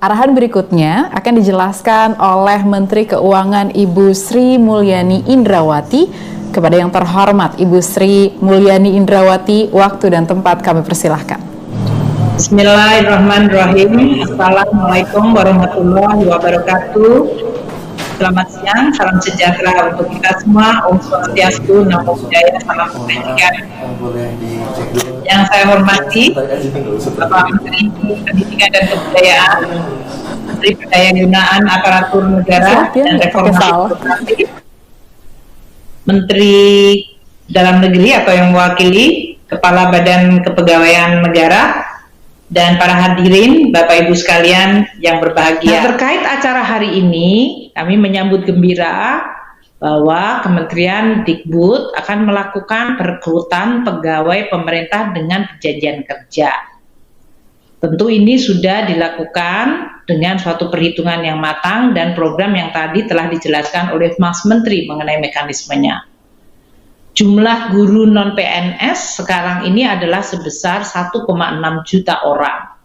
Arahan berikutnya akan dijelaskan oleh Menteri Keuangan Ibu Sri Mulyani Indrawati. Kepada yang terhormat Ibu Sri Mulyani Indrawati, waktu dan tempat kami persilahkan. Bismillahirrahmanirrahim. Assalamualaikum warahmatullahi wabarakatuh. Selamat siang, salam sejahtera untuk kita semua. Om Swastiastu, Namo Buddhaya, salam kebajikan. Yang saya hormati Bapak Menteri Pendidikan dan Kebudayaan, Menteri Pendayagunaan Aparatur Negara dan Reformasi Birokrasi, Menteri Dalam Negeri atau yang mewakili Kepala Badan Kepegawaian Negara, dan para hadirin, Bapak Ibu sekalian yang berbahagia. Nah, terkait acara hari ini, kami menyambut gembira bahwa Kementerian Dikbud akan melakukan perekrutan pegawai pemerintah dengan perjanjian kerja. Tentu ini sudah dilakukan dengan suatu perhitungan yang matang dan program yang tadi telah dijelaskan oleh Mas Menteri mengenai mekanismenya. Jumlah guru non-PNS sekarang ini adalah sebesar 1,6 juta orang.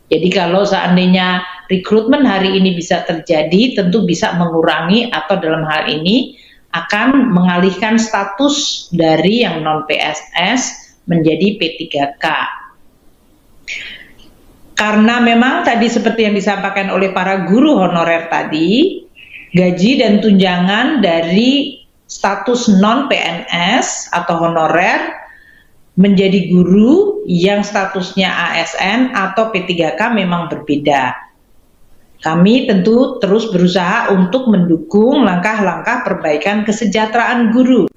Jadi kalau seandainya rekrutmen hari ini bisa terjadi, tentu bisa mengurangi atau dalam hal ini akan mengalihkan status dari yang non-PNS menjadi P3K. Karena memang tadi seperti yang disampaikan oleh para guru honorer tadi, gaji dan tunjangan dari status non-PNS atau honorer menjadi guru yang statusnya ASN atau P3K memang berbeda. Kami tentu terus berusaha untuk mendukung langkah-langkah perbaikan kesejahteraan guru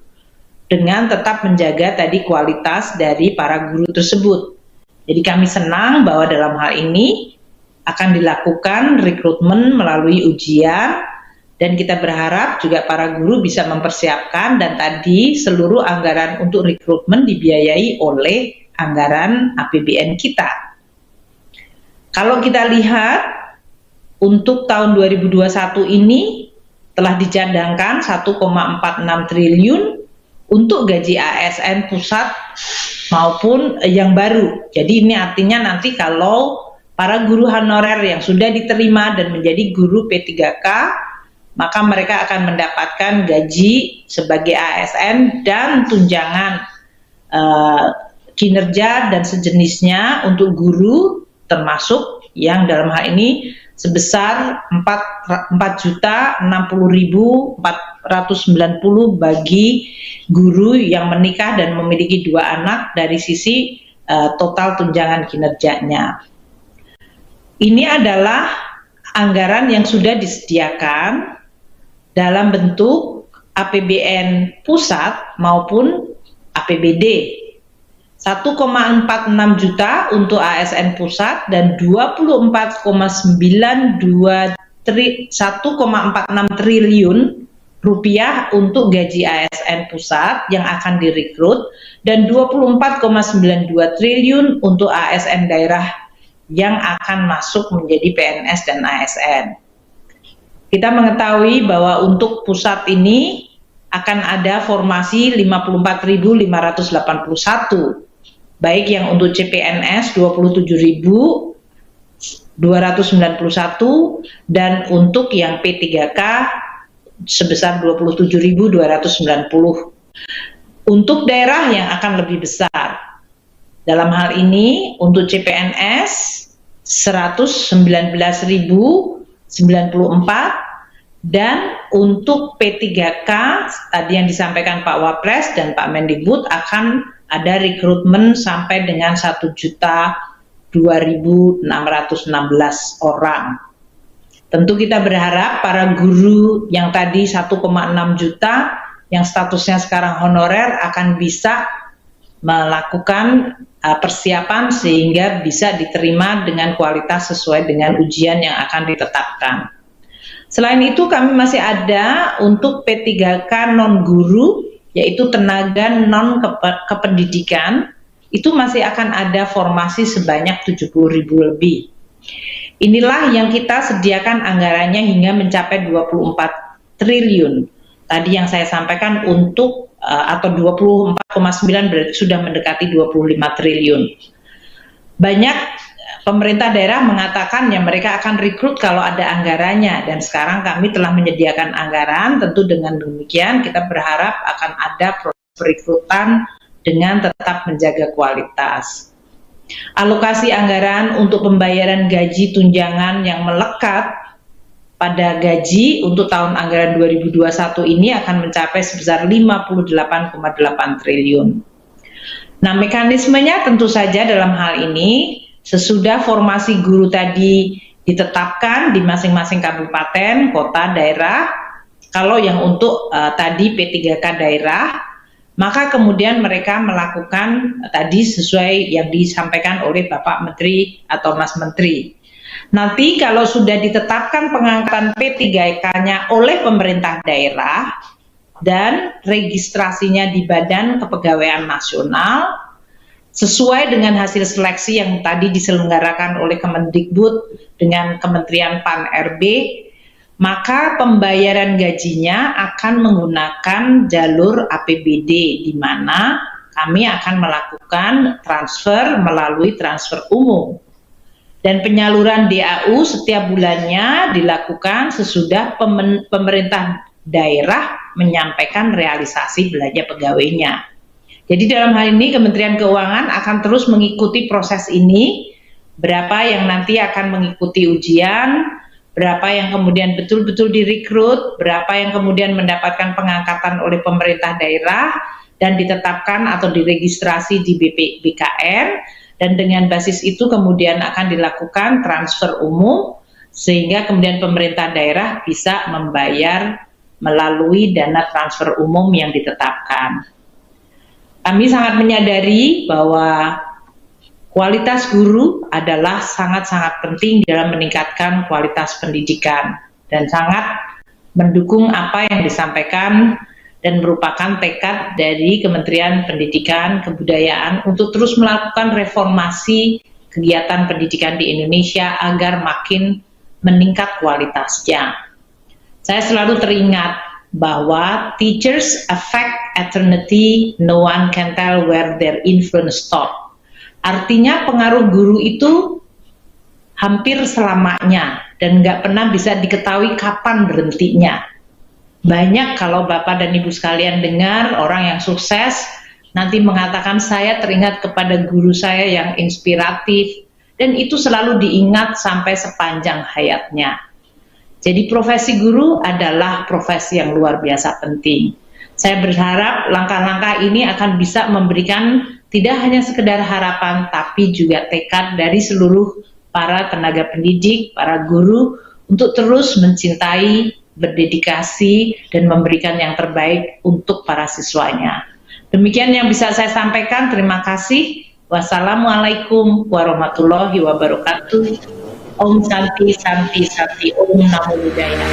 dengan tetap menjaga tadi kualitas dari para guru tersebut. Jadi kami senang bahwa dalam hal ini akan dilakukan rekrutmen melalui ujian. Dan kita berharap juga para guru bisa mempersiapkan, dan tadi seluruh anggaran untuk rekrutmen dibiayai oleh anggaran APBN kita. Kalau kita lihat untuk tahun 2021 ini telah dicadangkan 1,46 triliun untuk gaji ASN pusat maupun yang baru. Jadi ini artinya nanti kalau para guru honorer yang sudah diterima dan menjadi guru P3K, maka mereka akan mendapatkan gaji sebagai ASN dan tunjangan kinerja dan sejenisnya untuk guru, termasuk yang dalam hal ini sebesar 4.060.490 bagi guru yang menikah dan memiliki 2 anak dari sisi total tunjangan kinerjanya. Ini adalah anggaran yang sudah disediakan dalam bentuk APBN pusat maupun APBD. 1,46 juta untuk ASN pusat dan 1,46 triliun rupiah untuk gaji ASN pusat yang akan direkrut dan 24,92 triliun untuk ASN daerah yang akan masuk menjadi PNS dan ASN. Kita mengetahui bahwa untuk pusat ini akan ada formasi 54.581, baik yang untuk CPNS 27.291 dan untuk yang P3K sebesar 27.290. Untuk daerah yang akan lebih besar, dalam hal ini untuk CPNS 119.094 dan untuk P3K tadi yang disampaikan Pak Wapres dan Pak Mendikbud akan ada rekrutmen sampai dengan 1.2.616 orang. Tentu kita berharap para guru yang tadi 1,6 juta yang statusnya sekarang honorer akan bisa melakukan persiapan sehingga bisa diterima dengan kualitas sesuai dengan ujian yang akan ditetapkan. Selain itu kami masih ada untuk P3K non-guru, yaitu tenaga non-kependidikan, itu masih akan ada formasi sebanyak 70.000 lebih. Inilah yang kita sediakan anggarannya hingga mencapai 24 triliun. Tadi yang saya sampaikan untuk atau 24,9 berarti sudah mendekati 25 triliun. Banyak pemerintah daerah mengatakan ya mereka akan rekrut kalau ada anggarannya, dan sekarang kami telah menyediakan anggaran. Tentu dengan demikian kita berharap akan ada proses perekrutan dengan tetap menjaga kualitas. Alokasi anggaran untuk pembayaran gaji tunjangan yang melekat pada gaji untuk tahun anggaran 2021 ini akan mencapai sebesar 58,8 triliun. Nah, mekanismenya tentu saja dalam hal ini sesudah formasi guru tadi ditetapkan di masing-masing kabupaten, kota, daerah. Kalau yang untuk tadi P3K daerah, maka kemudian mereka melakukan tadi sesuai yang disampaikan oleh Bapak Menteri atau Mas Menteri. Nanti kalau sudah ditetapkan pengangkatan P3K-nya oleh pemerintah daerah dan registrasinya di Badan Kepegawaian Nasional, sesuai dengan hasil seleksi yang tadi diselenggarakan oleh Kemendikbud dengan Kementerian Pan-RB, maka pembayaran gajinya akan menggunakan jalur APBD, di mana kami akan melakukan transfer melalui transfer umum. Dan penyaluran DAU setiap bulannya dilakukan sesudah pemerintah daerah menyampaikan realisasi belanja pegawainya. Jadi dalam hal ini Kementerian Keuangan akan terus mengikuti proses ini, berapa yang nanti akan mengikuti ujian, berapa yang kemudian betul-betul direkrut, berapa yang kemudian mendapatkan pengangkatan oleh pemerintah daerah dan ditetapkan atau diregistrasi di BKN, dan dengan basis itu kemudian akan dilakukan transfer umum sehingga kemudian pemerintah daerah bisa membayar melalui dana transfer umum yang ditetapkan. Kami sangat menyadari bahwa kualitas guru adalah sangat-sangat penting dalam meningkatkan kualitas pendidikan dan sangat mendukung apa yang disampaikan dan merupakan tekad dari Kementerian Pendidikan Kebudayaan untuk terus melakukan reformasi kegiatan pendidikan di Indonesia agar makin meningkat kualitasnya. Saya selalu teringat bahwa teachers affect eternity, no one can tell where their influence stop. Artinya pengaruh guru itu hampir selamanya dan nggak pernah bisa diketahui kapan berhentinya. Banyak kalau Bapak dan Ibu sekalian dengar orang yang sukses nanti mengatakan saya teringat kepada guru saya yang inspiratif, dan itu selalu diingat sampai sepanjang hayatnya. Jadi profesi guru adalah profesi yang luar biasa penting. Saya berharap langkah-langkah ini akan bisa memberikan tidak hanya sekedar harapan, tapi juga tekad dari seluruh para tenaga pendidik, para guru, untuk terus mencintai, berdedikasi, dan memberikan yang terbaik untuk para siswanya. Demikian yang bisa saya sampaikan. Terima kasih. Wassalamualaikum warahmatullahi wabarakatuh. Om Santi Santi Santi Om Namo Buddhaya.